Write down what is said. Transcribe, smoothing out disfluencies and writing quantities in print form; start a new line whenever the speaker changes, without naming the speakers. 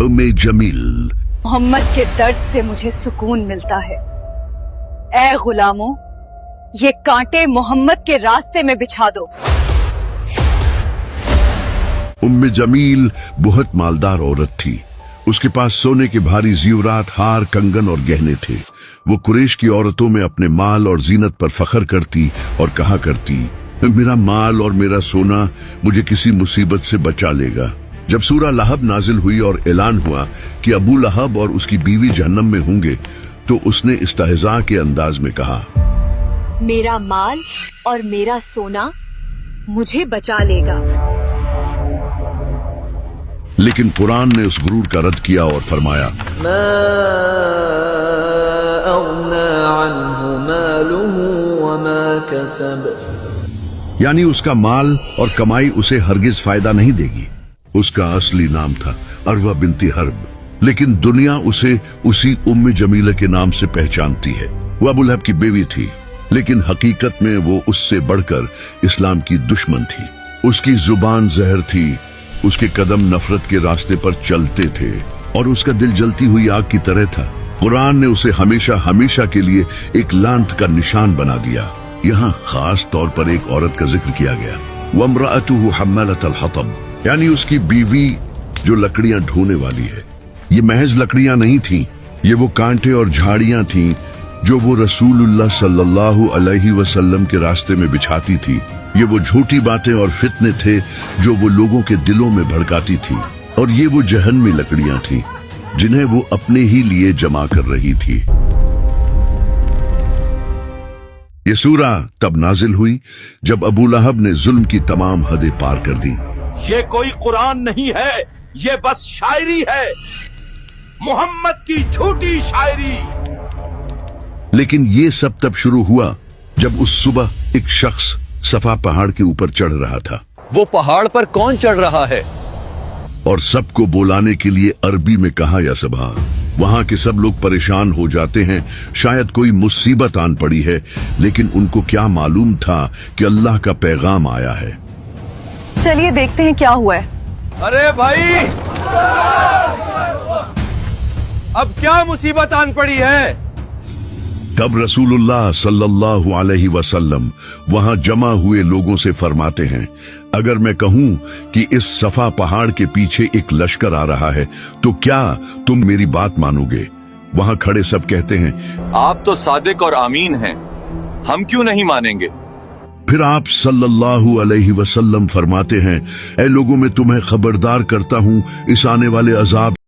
उम्मे जमील।
मोहम्मद के दर्द से मुझे सुकून मिलता है। ऐ गुलामों, ये कांटे मोहम्मद के रास्ते में बिछा दो।
उम्मे जमील बहुत मालदार औरत थी। उसके पास सोने के भारी ज़ीवरात, हार, कंगन और गहने थे। वो कुरैश की औरतों में अपने माल और जीनत पर फख्र करती और कहा करती, मेरा माल और मेरा सोना मुझे किसी मुसीबत से बचा लेगा। जब सूरह लहब नाजिल हुई और ऐलान हुआ कि अबू लहब और उसकी बीवी जहन्नम में होंगे, तो उसने इस्तेहज़ा के अंदाज में कहा,
मेरा माल और मेरा सोना मुझे बचा लेगा।
लेकिन कुरान ने उस गुरूर का रद्द किया और फरमाया,
मा अग़ना अन्हु मालुहु वमा कसब।
यानी उसका माल और कमाई उसे हरगिज फायदा नहीं देगी। उसका असली नाम था अरवा बिनती हर्ब, लेकिन दुनिया उसे उसी उम्मे जमीला के नाम से पहचानती है। वो अबू लहब की बीवी थी, लेकिन हकीकत में वो उससे बढ़कर इस्लाम की दुश्मन थी। उसकी जुबान जहर थी, उसके कदम नफरत के रास्ते पर चलते थे और उसका दिल जलती हुई आग की तरह था। कुरान ने उसे हमेशा हमेशा के लिए एक लांत का निशान बना दिया। यहाँ खास तौर पर एक औरत का जिक्र किया गया, वम्राअतुहु हम्मालतल हतब, यानी उसकी बीवी जो लकड़ियां ढोने वाली है। ये महज लकड़ियां नहीं थीं, ये वो कांटे और झाड़ियां थीं जो वो रसूलुल्लाह सल्लल्लाहु अलैहि वसल्लम के रास्ते में बिछाती थी। ये वो झूठी बातें और फितने थे जो वो लोगों के दिलों में भड़काती थी, और ये वो जहन्नमी लकड़ियां थीं जिन्हें वो अपने ही लिए जमा कर रही थी। ये सूरा तब नाजिल हुई जब अबू लहब ने जुल्म की तमाम हदें पार कर दी।
ये कोई कुरान नहीं है, ये बस शायरी है, मोहम्मद की झूठी शायरी।
लेकिन ये सब तब शुरू हुआ जब उस सुबह एक शख्स सफा पहाड़ के ऊपर चढ़ रहा था।
वो पहाड़ पर कौन चढ़ रहा है?
और सबको बुलाने के लिए अरबी में कहा, या सबा। वहां के सब लोग परेशान हो जाते हैं, शायद कोई मुसीबत आन पड़ी है, लेकिन उनको क्या मालूम था कि अल्लाह का पैगाम आया है।
चलिए देखते हैं क्या हुआ है।
अरे भाई, अब क्या मुसीबत आन पड़ी है?
तब रसूलुल्लाह सल्लल्लाहु अलैहि वसल्लम वहां जमा हुए लोगों से फरमाते हैं, अगर मैं कहूं कि इस सफा पहाड़ के पीछे एक लश्कर आ रहा है, तो क्या तुम मेरी बात मानोगे? वहां खड़े सब कहते हैं,
आप तो सादिक और आमीन हैं, हम क्यों नहीं मानेंगे?
फिर आप सल्लल्लाहु अलैहि वसल्लम फरमाते हैं, ऐ लोगों, मैं तुम्हें खबरदार करता हूं इस आने वाले अजाब